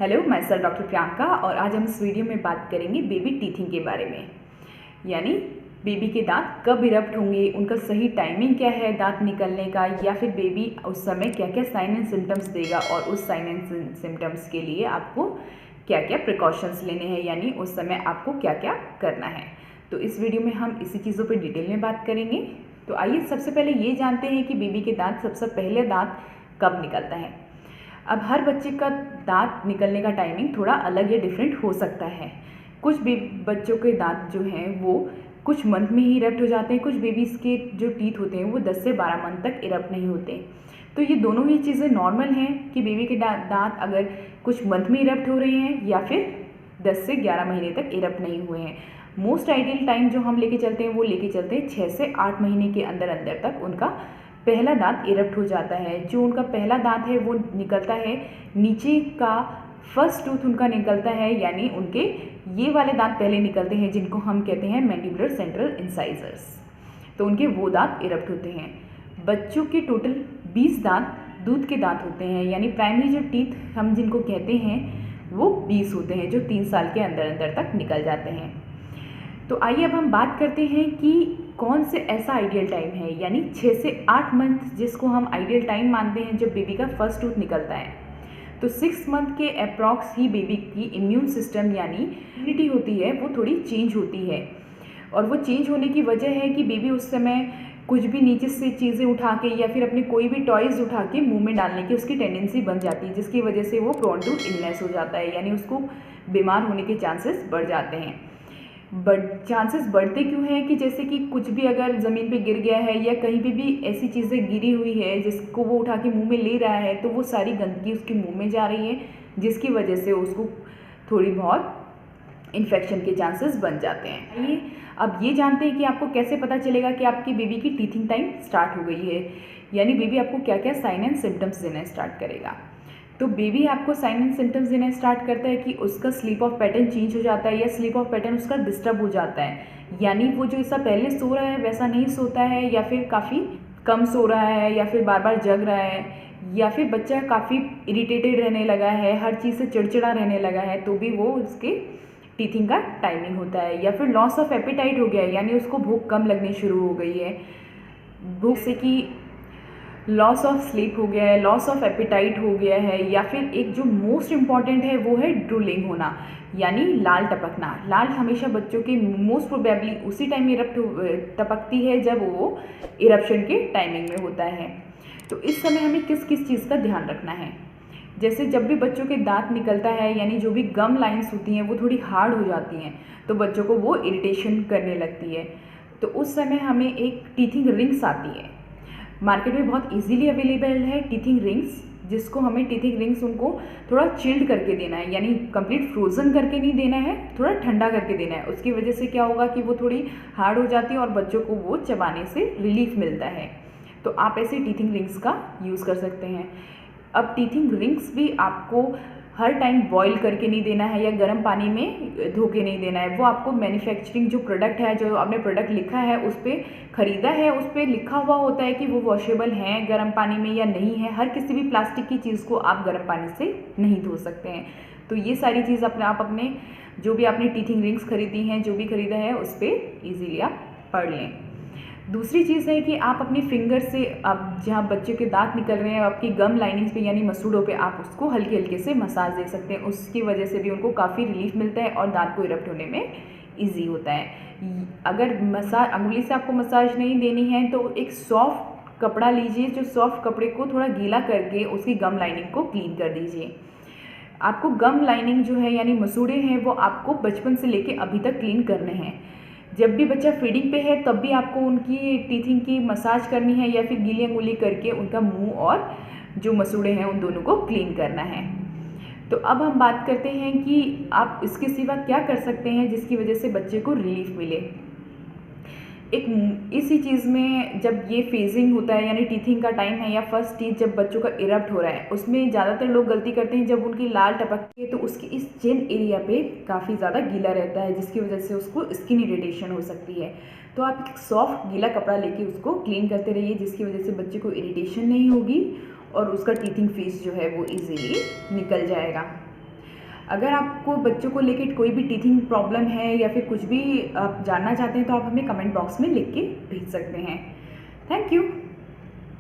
Hello, मैं sir doctor Priyanka और आज हम इस वीडियो में बात करेंगे बेबी टीथिंग के बारे में। यानी बेबी के दांत कब इरप्ट होंगे, उनका सही टाइमिंग क्या है दांत निकलने का, या फिर बेबी उस समय क्या क्या साइन एंड सिम्टम्स देगा और उस साइन एंड सिम्टम्स के लिए आपको क्या क्या प्रिकॉशंस लेने हैं, यानी उस समय आपको क्या क्या करना है। तो इस वीडियो में हम इसी चीज़ों पर डिटेल में बात करेंगे। तो आइए सबसे पहले ये जानते हैं कि बेबी के दांत सबसे पहले दांत कब निकलता है। अब हर बच्चे का दांत निकलने का टाइमिंग थोड़ा अलग या डिफरेंट हो सकता है। कुछ बच्चों के दांत जो हैं वो कुछ मंथ में ही इरप्ट हो जाते हैं, कुछ बेबीज़ के जो टीथ होते हैं वो 10 से 12 मंथ तक इरप्ट नहीं होते। तो ये दोनों ही चीज़ें नॉर्मल हैं कि बेबी के दांत अगर कुछ मंथ में इरप्ट हो रहे हैं या फिर 10 से 11 महीने तक इरप्ट नहीं हुए हैं। मोस्ट आइडियल टाइम जो हम लेके चलते हैं वो लेके चलते हैं 6 से 8 महीने के अंदर अंदर तक उनका पहला दांत इरप्ट हो जाता है। जो उनका पहला दांत है वो निकलता है, नीचे का फर्स्ट टूथ उनका निकलता है, यानी उनके ये वाले दांत पहले निकलते हैं जिनको हम कहते हैं मैंडिबुलर सेंट्रल इंसाइजर्स। तो उनके वो दांत इरप्ट होते हैं। बच्चों के टोटल 20 दांत दूध के दांत होते हैं, यानी प्राइमरी जो टीथ हम जिनको कहते हैं वो 20 होते हैं जो 3 साल के अंदर अंदर तक निकल जाते हैं। तो आइए अब हम बात करते हैं कि कौन से ऐसा आइडियल टाइम है, यानी 6 से 8 मंथ जिसको हम आइडियल टाइम मानते हैं जब बेबी का फर्स्ट टूथ निकलता है। तो 6 मंथ के अप्रॉक्स ही बेबी की इम्यून सिस्टम यानी इम्यूनिटी होती है वो थोड़ी चेंज होती है, और वो चेंज होने की वजह है कि बेबी उस समय कुछ भी नीचे से चीज़ें उठा के या फिर अपने कोई भी टॉयज़ उठा के मुंह में डालने की उसकी टेंडेंसी बन जाती है, जिसकी वजह से वो प्रोन टू इलनेस हो जाता है, यानी उसको बीमार होने के चांसेस बढ़ जाते हैं। चांसेस बढ़ते क्यों हैं कि जैसे कि कुछ भी अगर ज़मीन पे गिर गया है या कहीं पे भी ऐसी चीज़ें गिरी हुई है जिसको वो उठा के मुंह में ले रहा है, तो वो सारी गंदगी उसके मुंह में जा रही है, जिसकी वजह से उसको थोड़ी बहुत इन्फेक्शन के चांसेस बन जाते हैं। आइए अब ये जानते हैं कि आपको कैसे पता चलेगा कि आपकी बेबी की टीथिंग टाइम स्टार्ट हो गई है, यानी बेबी आपको क्या क्या साइन एंड सिम्टम्स देना स्टार्ट करेगा। तो बेबी आपको साइन एंड सिम्टम्स देना स्टार्ट करता है कि उसका स्लीप ऑफ पैटर्न चेंज हो जाता है या स्लीप ऑफ पैटर्न उसका डिस्टर्ब हो जाता है, यानी वो जो ऐसा पहले सो रहा है वैसा नहीं सोता है, या फिर काफ़ी कम सो रहा है, या फिर बार बार जग रहा है, या फिर बच्चा काफ़ी इरिटेटेड रहने लगा है, हर चीज़ से चिड़चिड़ा रहने लगा है, तो भी वो उसके टीथिंग का टाइमिंग होता है। या फिर लॉस ऑफ एपेटाइट हो गया है, यानी उसको भूख कम लगनी शुरू हो गई है, भूख से कि लॉस ऑफ स्लीप हो गया है, लॉस ऑफ एपेटाइट हो गया है, या फिर एक जो मोस्ट इम्पॉर्टेंट है वो है ड्रूलिंग होना, यानी लाल टपकना। लाल हमेशा बच्चों के मोस्ट प्रोबेबली उसी टाइम इरप्ट टपकती है जब वो इरप्शन के टाइमिंग में होता है। तो इस समय हमें किस किस चीज़ का ध्यान रखना है, जैसे जब भी बच्चों के दांत निकलता है, यानी जो भी गम लाइंस होती हैं वो थोड़ी हार्ड हो जाती हैं, तो बच्चों को वो इरिटेशन करने लगती है। तो उस समय हमें एक टीथिंग रिंग्स आती है, मार्केट में बहुत इजीली अवेलेबल है टीथिंग रिंग्स, जिसको हमें टीथिंग रिंग्स उनको थोड़ा चिल्ड करके देना है, यानी कंप्लीट फ्रोज़न करके नहीं देना है, थोड़ा ठंडा करके देना है। उसकी वजह से क्या होगा कि वो थोड़ी हार्ड हो जाती है और बच्चों को वो चबाने से रिलीफ मिलता है। तो आप ऐसे टीथिंग रिंग्स का यूज़ कर सकते हैं। अब टीथिंग रिंग्स भी आपको हर टाइम बॉईल करके नहीं देना है या गर्म पानी में धो के नहीं देना है, वो आपको मैन्युफैक्चरिंग जो प्रोडक्ट है, जो आपने प्रोडक्ट लिखा है उस पर ख़रीदा है, उस पर लिखा हुआ होता है कि वो वॉशेबल हैं गर्म पानी में या नहीं है। हर किसी भी प्लास्टिक की चीज़ को आप गर्म पानी से नहीं धो सकते हैं। तो ये सारी चीज़ आप अपने जो भी आपने टीथिंग रिंग्स खरीदी हैं, जो भी ख़रीदा है उस पर ईजीली आप पढ़ लें। दूसरी चीज़ है कि आप अपनी फिंगर से, आप जहाँ बच्चे के दांत निकल रहे हैं आपकी गम लाइनिंग्स पे यानी मसूड़ों पे, आप उसको हल्के हल्के से मसाज दे सकते हैं। उसकी वजह से भी उनको काफ़ी रिलीफ मिलता है और दांत को इरप्ट होने में इजी होता है। अगर अंगुली से आपको मसाज नहीं देनी है तो एक सॉफ्ट कपड़ा लीजिए, जो सॉफ्ट कपड़े को थोड़ा गीला करके उसकी गम लाइनिंग को क्लीन कर दीजिए। आपको गम लाइनिंग जो है यानी मसूड़े हैं वो आपको बचपन से लेके अभी तक क्लीन करने हैं। जब भी बच्चा फीडिंग पे है तब भी आपको उनकी टीथिंग की मसाज करनी है, या फिर गीली अंगुली करके उनका मुंह और जो मसूड़े हैं उन दोनों को क्लीन करना है। तो अब हम बात करते हैं कि आप इसके सिवा क्या कर सकते हैं जिसकी वजह से बच्चे को रिलीफ मिले। एक इसी चीज़ में जब ये फेजिंग होता है यानी टीथिंग का टाइम है या फर्स्ट टीथ जब बच्चों का इरप्ट हो रहा है, उसमें ज़्यादातर लोग गलती करते हैं जब उनकी लाल टपकती है तो उसकी इस चिन एरिया पे काफ़ी ज़्यादा गीला रहता है, जिसकी वजह से उसको स्किन इरिटेशन हो सकती है। तो आप एक सॉफ्ट गीला कपड़ा लेके उसको क्लीन करते रहिए, जिसकी वजह से बच्चे को इरिटेशन नहीं होगी और उसका टीथिंग फेस जो है वो ईजीली निकल जाएगा। अगर आपको बच्चों को लेके कोई भी टीथिंग प्रॉब्लम है या फिर कुछ भी आप जानना चाहते हैं तो आप हमें कमेंट बॉक्स में लिख के भेज सकते हैं। Thank you.